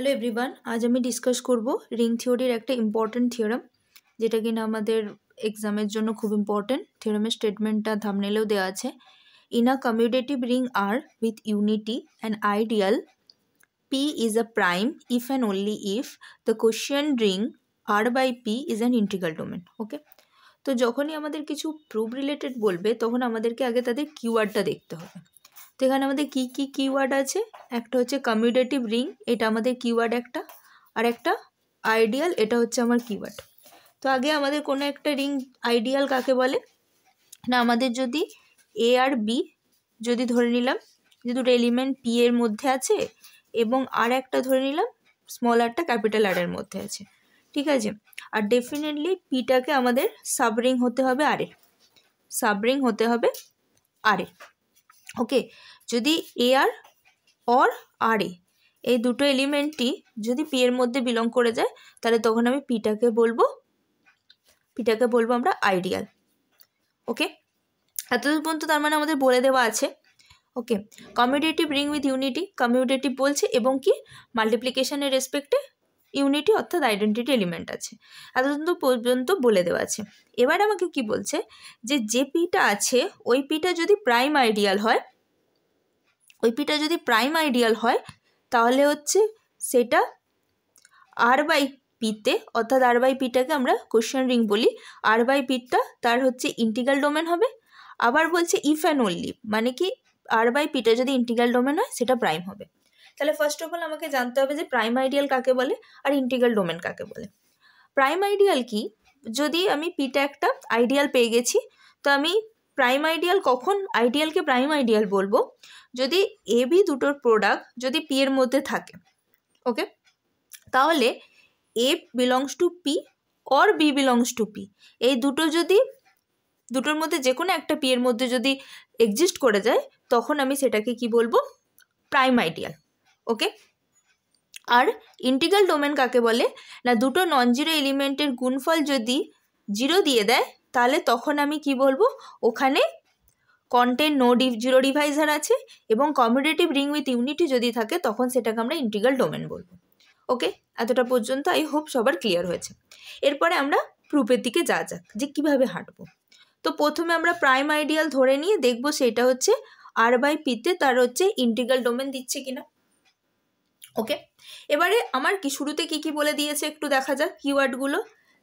Hello everyone, আজ আমি discuss করব রিং থিওরির একটা ইম্পর্টেন্ট থিওরাম, যেটা কিনা আমাদের এক্সামের জন্য খুব ইম্পর্টেন্ট। থিওরামের স্টেটমেন্টটা থাম্বনেলেও দেওয়া আছে। In a commutative ring R with unity and ideal P is a prime if and only if the quotient ring R by P is an integral domain. ওকে, তো যখনই আমাদের কিছু প্রুফ রিলেটেড বলবে তখন আমাদেরকে আগে তাদের কিওয়ার্ডটা দেখতে হবে। তো এখানে আমাদের কী কী কিওয়ার্ড আছে? একটা হচ্ছে কমিউটেটিভ রিং, এটা আমাদের কিওয়ার্ড একটা, আর একটা আইডিয়াল, এটা হচ্ছে আমার কিওয়ার্ড। তো আগে আমাদের কোনো একটা রিং আইডিয়াল কাকে বলে না, আমাদের যদি এ আর বি যদি ধরে নিলাম যে দুটো এলিমেন্ট পি এর মধ্যে আছে এবং আর একটা ধরে নিলাম স্মল আরটা ক্যাপিটাল আর এর মধ্যে আছে, ঠিক আছে। আর ডেফিনেটলি পিটাকে আমাদের সাবরিং হতে হবে আরে, সাবরিং হতে হবে আরে। ওকে, যদি এ আর অর আর এ এই দুটো এলিমেন্টই যদি পি এর মধ্যে বিলং করে যায় তাহলে তখন আমি পিটাকে বলবো আমরা আইডিয়াল। ওকে, এতদূর পর্যন্ত তার মানে আমাদের বলে দেওয়া আছে। Okay, commutative ring with unity, commutative বলছে এবং কি মাল্টিপ্লিকেশনের রেসপেক্টে ইউনিটি অর্থাৎ আইডেন্টিটি এলিমেন্ট আছে, এতদূর পর্যন্ত বলে দেওয়া আছে। এবার আমাকে কি বলছে যে পিটা আছে ওই পিটা যদি প্রাইম আইডিয়াল হয়, তাহলে হচ্ছে সেটা আর বাই পিতে, অর্থাৎ আর বাই পিটাকে আমরা কোশ্চেন রিং বলি, আর বাই পিটা তার হচ্ছে ইন্টিগ্রাল ডোমেন হবে। আবার বলছে ইফ অ্যান্ড অনলি, মানে কি আর বাই পিটা যদি ইন্টিগ্রাল ডোমেন হয় সেটা প্রাইম হবে। তাহলে ফার্স্ট অফ অল আমাকে জানতে হবে যে প্রাইম আইডিয়াল কাকে বলে আর ইন্টিগ্রাল ডোমেন কাকে বলে। প্রাইম আইডিয়াল কি? যদি আমি পিটা একটা আইডিয়াল পেয়ে গেছি, তো আমি প্রাইম আইডিয়াল কখন আইডিয়ালকে প্রাইম আইডিয়াল বলবো যদি এ বি দুটোর প্রোডাক্ট যদি পি এর মধ্যে থাকে। ওকে, তাহলে A belongs to P or B belongs to P, এই দুটোর মধ্যে যে কোনো একটা পি এর মধ্যে যদি এক্সিস্ট করে যায় তখন আমি সেটাকে কি বলবো? Prime ideal. ওকে, আর ইন্টিগ্রাল ডোমেন কাকে বলে না, দুটো নন জিরো এলিমেন্টের গুণফল যদি জিরো দিয়ে দেয় তাহলে তখন আমি কি বলবো? ওখানে কন্টেন্ট জিরো ডিভাইজার আছে এবং কমিউটেটিভ রিং উইথ ইউনিটি যদি থাকে তখন সেটাকে আমরা ইন্টিগ্রাল ডোমেন বলবো। ওকে, এতটা পর্যন্ত আই হোপ সবার ক্লিয়ার হয়েছে। এরপরে আমরা প্রুফের দিকে যাক যে কীভাবে হাঁটবো। তো প্রথমে আমরা প্রাইম আইডিয়াল ধরে নিয়ে দেখবো সেটা হচ্ছে আর বাই পিতে তার হচ্ছে ইন্টিগ্রাল ডোমেন দিচ্ছে কিনা। ওকে, এবারে আমার কি শুরুতে কি বলে দিয়েছে একটু দেখা যাক কিওয়ার্ডগুলো।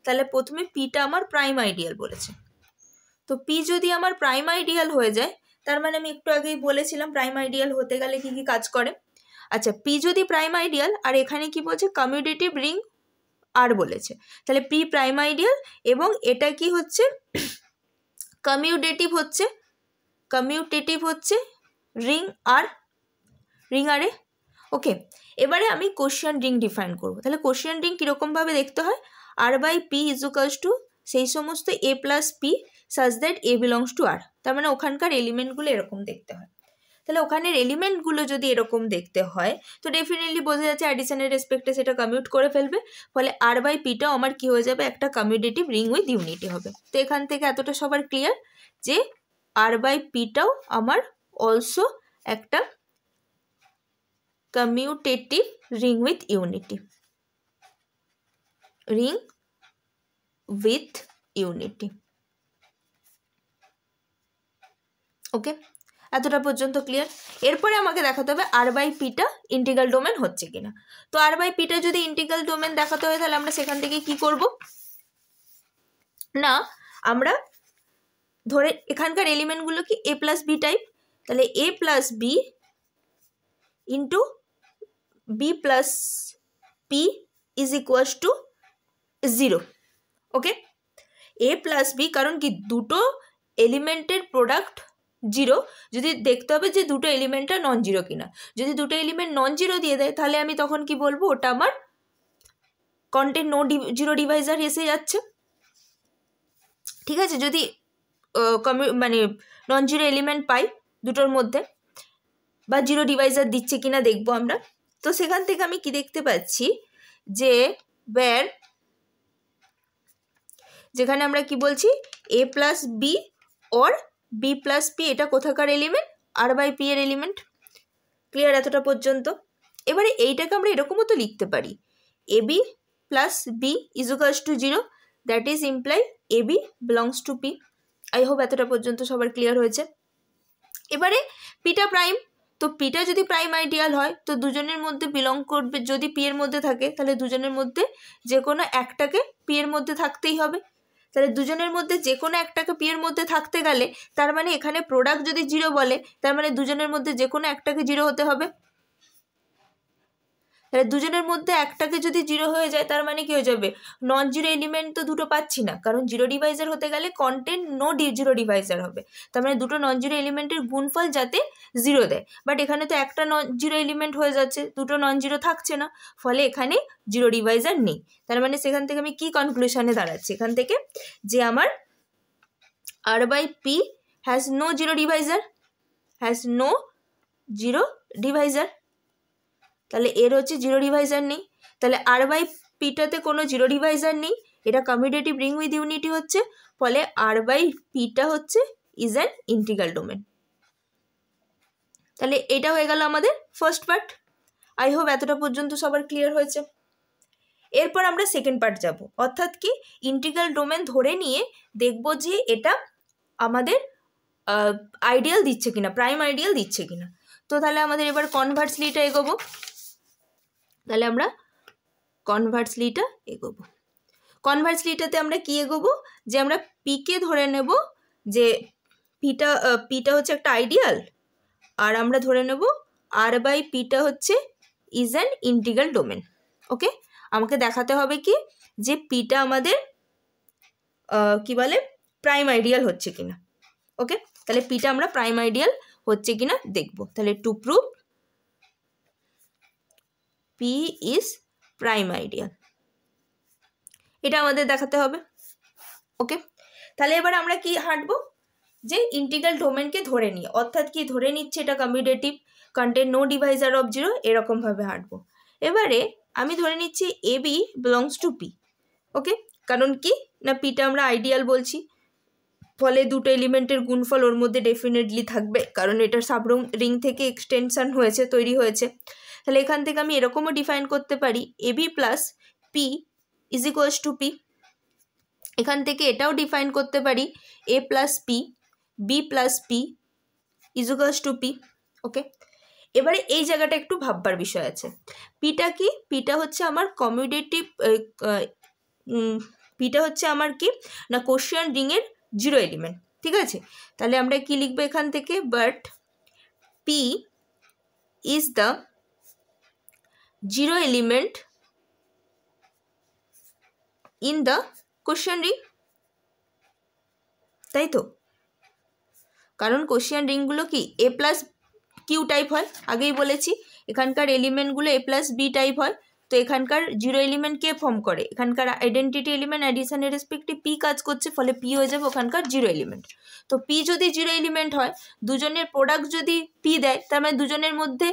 তাহলে প্রথমে পিটা আমার প্রাইম আইডিয়াল বলেছে। তো পি যদি আমার প্রাইম আইডিয়াল হয়ে যায়, তার মানে আমি একটু আগেই বলেছিলাম প্রাইম আইডিয়াল হতে গেলে কি কাজ করে। আচ্ছা, পি যদি প্রাইম আইডিয়াল আর এখানে কি বলছে কমিউটেটিভ রিং আর বলেছে, তাহলে পি প্রাইম আইডিয়াল এবং এটা কি হচ্ছে কমিউটেটিভ হচ্ছে রিং আরে। ওকে, এবারে আমি কোশ্চেন রিং ডিফাইন করবো। তাহলে কোশ্চেন রিং কীরকমভাবে দেখতে হয়? R by P equals to সেই সমস্ত A plus P such that A belongs to R, তার মানে ওখানকার এলিমেন্টগুলো এরকম দেখতে হয়। তাহলে ওখানের এলিমেন্টগুলো যদি এরকম দেখতে হয় তো ডেফিনেটলি বোঝা যাচ্ছে অ্যাডিশনের রেসপেক্টে সেটা কমিউট করে ফেলবে, ফলে আর বাই পিটাও আমার কী হয়ে যাবে? একটা কমিউটেটিভ রিং উইথ ইউনিটি হবে। তো এখান থেকে এতটা সবার ক্লিয়ার যে আর বাই পিটাও আমার অলসো একটা কমিউটেটিভ রিং উইথ ইউনিটি। ওকে, এতটা পর্যন্ত ক্লিয়ার। এরপরে আমাকে দেখাতে হবে আর বাই পিটা ইন্টিগ্রাল ডোমেন হচ্ছে কিনা। তো আর বাই পিটা যদি ইন্টিগ্রাল ডোমেন দেখাতে হয় তাহলে আমরা সেখান থেকে কি করব না, আমরা ধরে এখানকার এলিমেন্টগুলো কি এ প্লাস বি টাইপ, তাহলে A plus B into B plus P is equals to 0। Okay, A plus B, কারণ কি দুটো এলিমেন্টের প্রোডাক্ট জিরো, যদি দেখতে হবে যে দুটো এলিমেন্টটা নন জিরো কিনা। যদি দুটো এলিমেন্ট নন জিরো দিয়ে দেয় তাহলে আমি তখন কি বলবো? ওটা আমার কন্টেন্ট জিরো ডিভাইজার এসে যাচ্ছে, ঠিক আছে। যদি মানে নন জিরো এলিমেন্ট পাই দুটোর মধ্যে বা জিরো ডিভাইজার দিচ্ছে কিনা দেখবো আমরা। তো সেখান থেকে আমি কি দেখতে পাচ্ছি যে যেখানে আমরা কি বলছি A plus B or B plus P, এটা কোথাকার এলিমেন্ট? আর বাই পি এর এলিমেন্ট। ক্লিয়ার এতটা পর্যন্ত? এবারে এইটাকে আমরা এরকমও তো লিখতে পারি, A B plus B is equals to 0, that is imply A B belongs to P. I hope এতটা পর্যন্ত সবার ক্লিয়ার হয়েছে। এবারে পিটা প্রাইম, তো পিটা যদি প্রাইম আইডিয়াল হয় তো দুজনের মধ্যে বিলং করবে, যদি পি এর মধ্যে থাকে তাহলে দুজনের মধ্যে যে কোনো একটাকে পি এর মধ্যে থাকতেই হবে। তাহলে দুজনের মধ্যে যে কোনো একটাকে পি এর মধ্যে থাকতে গেলে তার মানে এখানে প্রোডাক্ট যদি 0 বলে তার মানে দুজনের মধ্যে যে কোনো একটাকে 0 হতে হবে। তাহলে দুজনের মধ্যে একটাকে যদি 0 হয়ে যায় তার মানে কি হয়ে যাবে, নন জিরো এলিমেন্ট তো দুটো পাচ্ছি না, কারণ জিরো ডিভাইজার হতে গেলে কন্টেন্ট নো জিরো ডিভাইজার হবে, তার মানে দুটো নন জিরো এলিমেন্টের গুণফল যাতে 0 দেয়। বাট এখানে তো একটা নন জিরো এলিমেন্ট হয়ে যাচ্ছে, দুটো নন জিরো থাকছে না, ফলে এখানে জিরো ডিভাইজার নেই। তার মানে সেখান থেকে আমি কি কনক্লুশনে দাঁড়াচ্ছি এখান থেকে, যে আমার R by P has no zero divisor, has no zero divisor. তাহলে এর হচ্ছে জিরো ডিভাইজার নেই, তাহলে আর বাই পিটাতে কোনো জিরো ডিভাইজার নেই, এটা কমিউটেটিভ রিং উইথ ইউনিটি হচ্ছে, ফলে আর বাই পিটা হচ্ছে ইজ অ্যান ইন্টিগ্রাল ডোমেন। তাহলে এটা হয়ে গেল আমাদের ফার্স্ট পার্ট। আই হোপ এতটা পর্যন্ত সবার ক্লিয়ার হয়েছে। এরপর আমরা সেকেন্ড পার্ট যাব, অর্থাৎ কি ইন্টিগ্রাল ডোমেন ধরে নিয়ে দেখব যে এটা আমাদের আইডিয়াল দিচ্ছে কিনা, প্রাইম আইডিয়াল দিচ্ছে কিনা। তো তাহলে আমাদের এবার কনভার্সলিটা এগোবো, তাহলে আমরা কনভার্সলিটা এগোবো। কনভার্সলিটাতে আমরা কি এগোবো, যে আমরা পিকে ধরে নেব যে পিটা হচ্ছে একটা আইডিয়াল, আর আমরা ধরে নেব আর বাই পিটা হচ্ছে ইজ অ্যান ইন্টিগ্রাল ডোমেন। ওকে, আমাকে দেখাতে হবে কি যে পিটা আমাদের কি বলে প্রাইম আইডিয়াল হচ্ছে কিনা। ওকে, তাহলে পিটা আমরা প্রাইম আইডিয়াল হচ্ছে কিনা দেখব। তাহলে to prove P is prime ideal, এটা আমাদের দেখাতে হবে। ওকে, তাহলে এবার আমরা কি হাঁটবো, যে ইন্টিগ্রাল ডোমেনকে ধরে নিয়ে, অর্থাৎ কি ধরে নিচ্ছে এটা commutative, content no divisor of 0, এরকমভাবে হাঁটবো। এবারে আমি ধরে নিচ্ছি A B belongs to P. Okay, কারণ কি না পিটা আমরা আইডিয়াল বলছি, ফলে দুটো এলিমেন্টের গুণফল ওর মধ্যে ডেফিনেটলি থাকবে, কারণ এটার সাবরুম রিং থেকে এক্সটেনশন হয়েছে, তৈরি হয়েছে। তাহলে এখান থেকে আমি এরকমও ডিফাইন করতে পারি A B plus P is equals to P. এখান থেকে এটাও ডিফাইন করতে পারি A plus P B plus P is equals to P. Okay, এবারে এই জায়গাটা একটু ভাববার বিষয় আছে। পিটা কি, পিটা হচ্ছে আমার কমিউটেটিভ, পিটা হচ্ছে আমার কি না কোশ্চেন রিংয়ের 0 এলিমেন্ট, ঠিক আছে। তাহলে আমরা কি লিখবো এখান থেকে, but P is the 0 element in the question ring, তাই তো, কারণ কোশ্চেন রিংগুলো কি এ প্লাস কিউ টাইপ হয়, আগেই বলেছি এখানকার এলিমেন্টগুলো এ প্লাস বি টাইপ হয়। তো এখানকার 0 এলিমেন্ট কে ফর্ম করে, এখানকার আইডেন্টিটি এলিমেন্ট অ্যাডিশনের রেসপেক্টে পি কাজ করছে, ফলে পি হয়ে যাবে ওখানকার 0 এলিমেন্ট। তো পি যদি 0 এলিমেন্ট হয়, দুজনের প্রোডাক্ট যদি পি দেয়, তার মানে দুজনের মধ্যে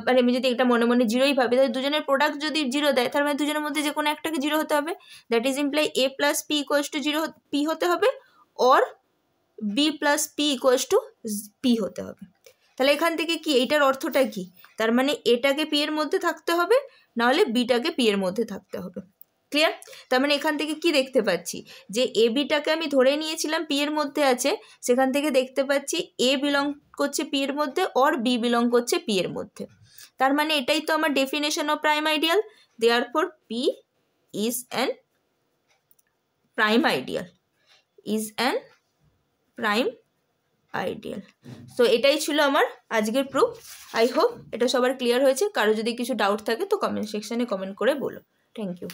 মানে আমি যদি এটা মনে মনে 0ই ভাবি, তাহলে দুজনের প্রোডাক্ট যদি 0 দেয় তার মানে দুজনের মধ্যে যে কোনো একটাকে 0 হতে হবে, that is imply A plus P equals to 0 P হতে হবে, or B plus P equals to P হতে হবে। তাহলে এখান থেকে কি এইটার অর্থটা কি, তার মানে এটাকে পি এর মধ্যে থাকতে হবে, নাহলে বিটাকে পি এর মধ্যে থাকতে হবে। ক্লিয়ার? তার মানে এখান থেকে কি দেখতে পাচ্ছি, যে এ বিটাকে আমি ধরে নিয়েছিলাম পি এর মধ্যে আছে, সেখান থেকে দেখতে পাচ্ছি এ বিলং করছে পি এর মধ্যে, অর বি বিলং করছে পি এর মধ্যে। তার মানে এটাই তো আমার definition of prime ideal, therefore P is an prime ideal, is an prime ideal. So এটাই ছিল আমার আজকের প্রুফ। আই হোপ এটা সবার ক্লিয়ার হয়েছে। কারো যদি কিছু ডাউট থাকে তো কমেন্ট সেকশানে কমেন্ট করে বলো। Thank you.